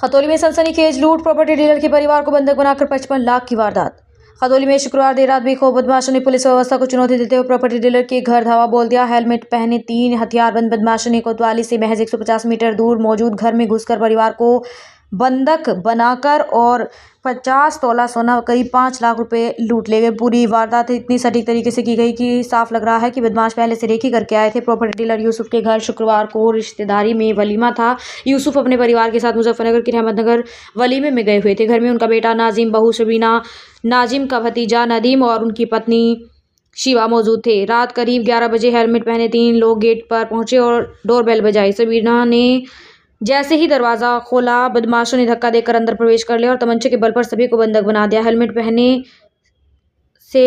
खतौली में सनसनीखेज लूट, प्रॉपर्टी डीलर के परिवार को बंधक बनाकर 55 लाख की वारदात। खतौली में शुक्रवार देर रात बेखौफ बदमाशों ने पुलिस व्यवस्था को चुनौती देते हुए प्रॉपर्टी डीलर के घर धावा बोल दिया। हेलमेट पहने 3 हथियारबंद बदमाशों ने कोतवाली से महज 150 मीटर दूर मौजूद घर में घुसकर परिवार को बंधक बनाकर और 50 तोला सोना करीब 5 लाख रुपए लूट ले गए। पूरी वारदात इतनी सटीक तरीके से की गई कि साफ लग रहा है कि बदमाश पहले से रेकी करके आए थे। प्रॉपर्टी डीलर यूसुफ के घर शुक्रवार को रिश्तेदारी में वलीमा था। यूसुफ अपने परिवार के साथ मुजफ्फरनगर के रहमतनगर वलीमे में गए हुए थे। घर में उनका बेटा नाजिम, बहू शबीना, नाजिम का भतीजा नदीम और उनकी पत्नी शिवा मौजूद थे। रात करीब 11 बजे हेलमेट पहने 3 लोग गेट पर पहुंचे और डोरबेल बजाई। शबीना ने जैसे ही दरवाज़ा खोला, बदमाशों ने धक्का देकर अंदर प्रवेश कर लिया और तमंचे के बल पर सभी को बंधक बना दिया। हेलमेट पहने से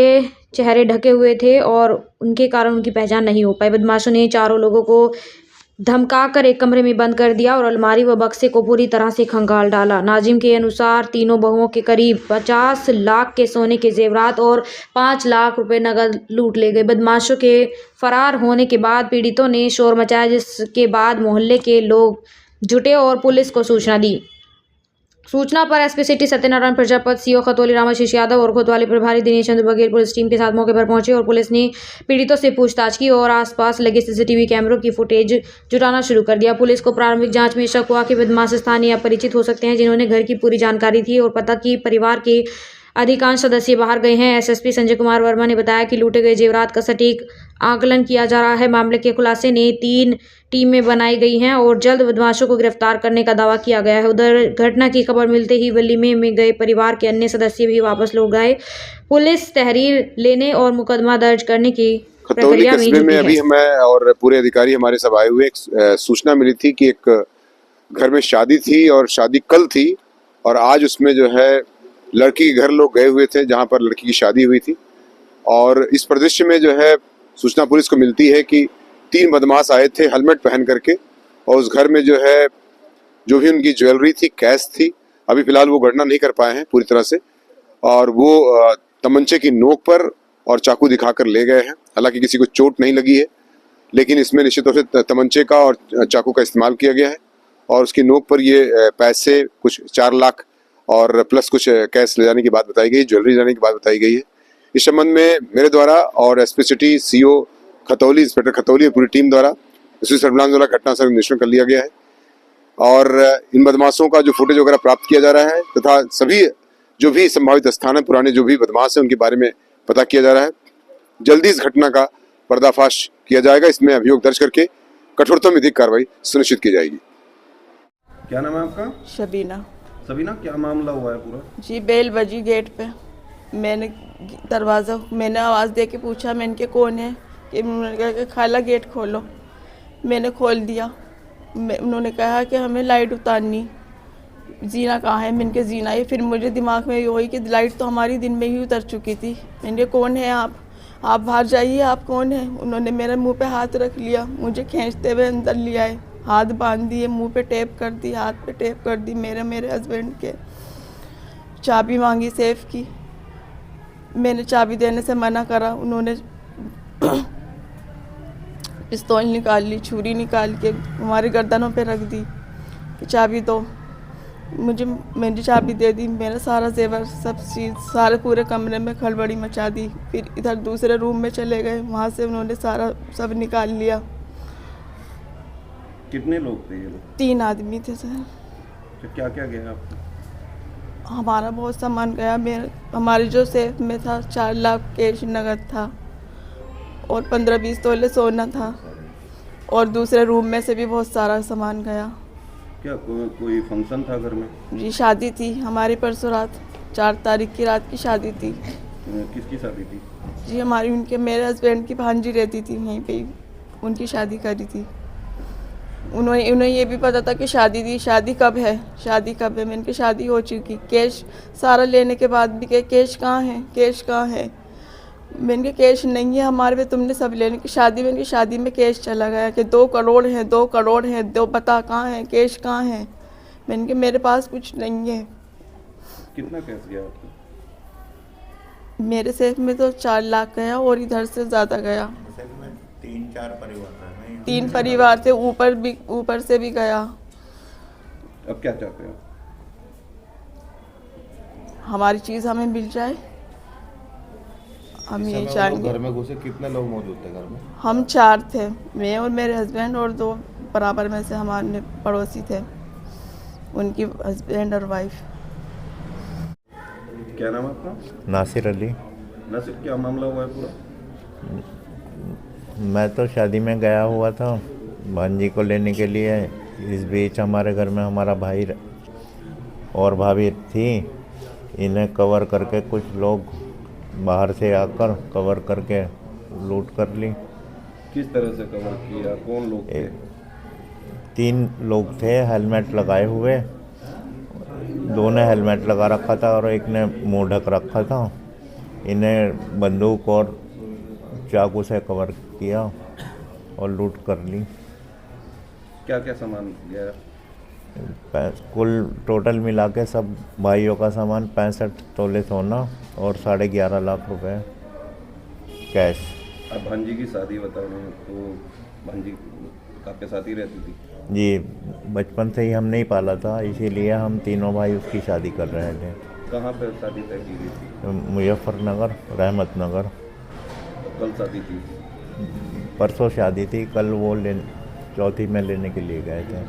चेहरे ढके हुए थे और उनके कारण उनकी पहचान नहीं हो पाई। बदमाशों ने चारों लोगों को धमकाकर एक कमरे में बंद कर दिया और अलमारी व बक्से को पूरी तरह से खंगाल डाला। नाजिम के अनुसार तीनों बहुओं के करीब 50 लाख के सोने के जेवरात और 5 लाख रुपए नकद लूट ले गए। बदमाशों के फरार होने के बाद पीड़ितों ने शोर मचाया, जिसके बाद मोहल्ले के लोग जुटे और पुलिस को सूचना दी। सूचना पर SP city Satyanarayan Prajapat, CO Khatauli Ramashish Yadav और कोतवाली प्रभारी दिनेश चंद्र बघेल पुलिस टीम के साथ मौके पर पहुंचे और पुलिस ने पीड़ितों से पूछताछ की और आसपास लगे सीसीटीवी कैमरों की फुटेज जुटाना शुरू कर दिया। पुलिस को प्रारंभिक जांच में शक हुआ कि बदमाश स्थानीय अपरिचित हो सकते हैं, जिन्होंने घर की पूरी जानकारी थी और पता की परिवार के अधिकांश सदस्य बाहर गए हैं। एसएसपी संजय कुमार वर्मा ने बताया कि लूटे गए जेवरात का सटीक आकलन किया जा रहा है। मामले के खुलासे ने 3 टीमें बनाई गई हैं और जल्द बदमाशों को गिरफ्तार करने का दावा किया गया है। उधर घटना की खबर मिलते ही वलीमे में गए परिवार के अन्य सदस्य भी वापस लौट गए। पुलिस तहरीर लेने और मुकदमा दर्ज करने की प्रक्रिया में जुटी है। अभी मैं और पूरे अधिकारी हमारे सब आए हुए, एक सूचना मिली थी कि एक घर में शादी थी और शादी कल थी और आज उसमें जो है लड़की के घर लोग गए हुए थे जहां पर लड़की की शादी हुई थी। और इस परिदृश्य में जो है सूचना पुलिस को मिलती है कि 3 बदमाश आए थे हेलमेट पहन करके और उस घर में जो है जो भी उनकी ज्वेलरी थी, कैश थी, अभी फिलहाल वो गणना नहीं कर पाए हैं पूरी तरह से, और वो तमंचे की नोक पर और चाकू दिखाकर ले गए हैं। हालांकि किसी को चोट नहीं लगी है, लेकिन इसमें निश्चित रूप से तमंचे का और चाकू का इस्तेमाल किया गया है और उसकी नोक पर ये पैसे कुछ 4 लाख और प्लस कुछ कैश ले जाने की बात बताई गई, ज्वेलरी जाने की बात बताई गई है। इस संबंध में मेरे द्वारा और SP city, CO Khatauli, inspector Khatauli और पूरी टीम द्वारा एसपी सर्विलांस द्वारा घटनास्थल का निरीक्षण कर लिया गया है और इन बदमाशों का जो फुटेज वगैरह प्राप्त किया जा रहा है तथा सभी जो भी संभावित स्थान है, पुराने जो भी बदमाश है उनके बारे में पता किया जा रहा है। जल्दी इस घटना का पर्दाफाश किया जाएगा। इसमें अभियोग दर्ज करके कठोरतम विधिक कार्रवाई सुनिश्चित की जाएगी। क्या नाम है आपका? शबीना। सबीना, क्या मामला हुआ है पूरा? जी, बेल बजी गेट पे। मैंने आवाज़ दे के पूछा, मैंने के कौन है, कि उन्होंने कहा कि खाला गेट खोलो। मैंने खोल दिया। उन्होंने कहा कि हमें लाइट उतारनी। जीना कहाँ है? मैंने के जीना है। फिर मुझे दिमाग में ये हुई कि लाइट तो हमारी दिन में ही उतर चुकी थी। मैंने कौन है आप बाहर जाइए, आप कौन है? उन्होंने मेरे मुँह पे हाथ रख लिया, मुझे खींचते हुए अंदर ले आए, हाथ बांध दिए, मुंह पे टेप कर दी, हाथ पे टेप कर दी। मेरे हस्बैंड के चाबी मांगी सेफ की। मैंने चाबी देने से मना करा। उन्होंने पिस्तौल निकाल ली, छुरी निकाल के हमारे गर्दनों पे रख दी कि चाबी दो। मैंने चाबी दे दी। मेरा सारा जेवर, सब चीज़, सारे पूरे कमरे में खड़बड़ी मचा दी। फिर इधर दूसरे रूम में चले गए, वहाँ से उन्होंने सारा सब निकाल लिया। कितने लोग थे ये लोग? 3 आदमी थे सर। तो क्या क्या गया आपको? हमारा बहुत सामान गया। हमारे जो सेफ में था 4 लाख कैश नगद था और 15-20 तोले सोना था और दूसरे रूम में से भी बहुत सारा सामान गया। क्या कोई फंक्शन था घर में? जी, शादी थी हमारी परसों रात, 4 तारीख की रात की शादी थी। किसकी शादी थी? जी, मेरे हस्बैंड की भांजी रहती थी वहीं पे, उनकी शादी करी थी। उन्हें ये भी पता था कि शादी थी। शादी कब है? मैंने की शादी हो चुकी। कैश सारा लेने के बाद भी कैश कहाँ है? मैंने कहा कैश नहीं है हमारे पे, तुमने सब लेने की शादी। मैंने की शादी में कैश चला गया कि 2 करोड़ है, 2 करोड़ है, दो बता कहाँ है, कैश कहाँ है? मैंने कहा मेरे पास कुछ नहीं है। कितना कैश गया आपको? मेरे सेफ में तो 4 लाख गया और इधर से ज़्यादा गया। 3 परिवार थे, ऊपर से भी गया। अब क्या चाहते हो? हमारी चीज़ हमें मिल जाए, हम ये चाहेंगे। घर में घुसे कितने लोग मौजूद थे घर में? हम 4 थे, मैं और मेरे हस्बैंड और 2 बराबर में से हमारे पड़ोसी थे, उनकी हस्बैंड और वाइफ। क्या नाम है आपका? नासिर अली। नासिर, क्या मामला हुआ है पूरा? मैं तो शादी में गया हुआ था भांजी को लेने के लिए। इस बीच हमारे घर में हमारा भाई और भाभी थी, इन्हें कवर करके कुछ लोग बाहर से आकर कवर करके लूट कर ली। किस तरह से कवर किया? कौन लोग थे? 3 लोग थे हेलमेट लगाए हुए, 2 ने हेलमेट लगा रखा था और एक ने मुंह ढक रखा था। इन्हें बंदूक और चाकू से कवर किया और लूट कर ली। क्या क्या सामान गया? कुल टोटल मिला के सब भाइयों का सामान 65 तोले सोना और 11.5 लाख रुपए कैश। अब भांजी की शादी बता रहे हैं, तो भांजी आपके साथ ही रहती थी? जी, बचपन से ही हमने ही पाला था, इसीलिए हम तीनों भाई उसकी शादी कर रहे थे। कहाँ पे शादी तय की गई थी? मुजफ्फरनगर, रहमत नगर। कल शादी थी? परसों शादी थी, कल वो चौथी में लेने के लिए गए थे।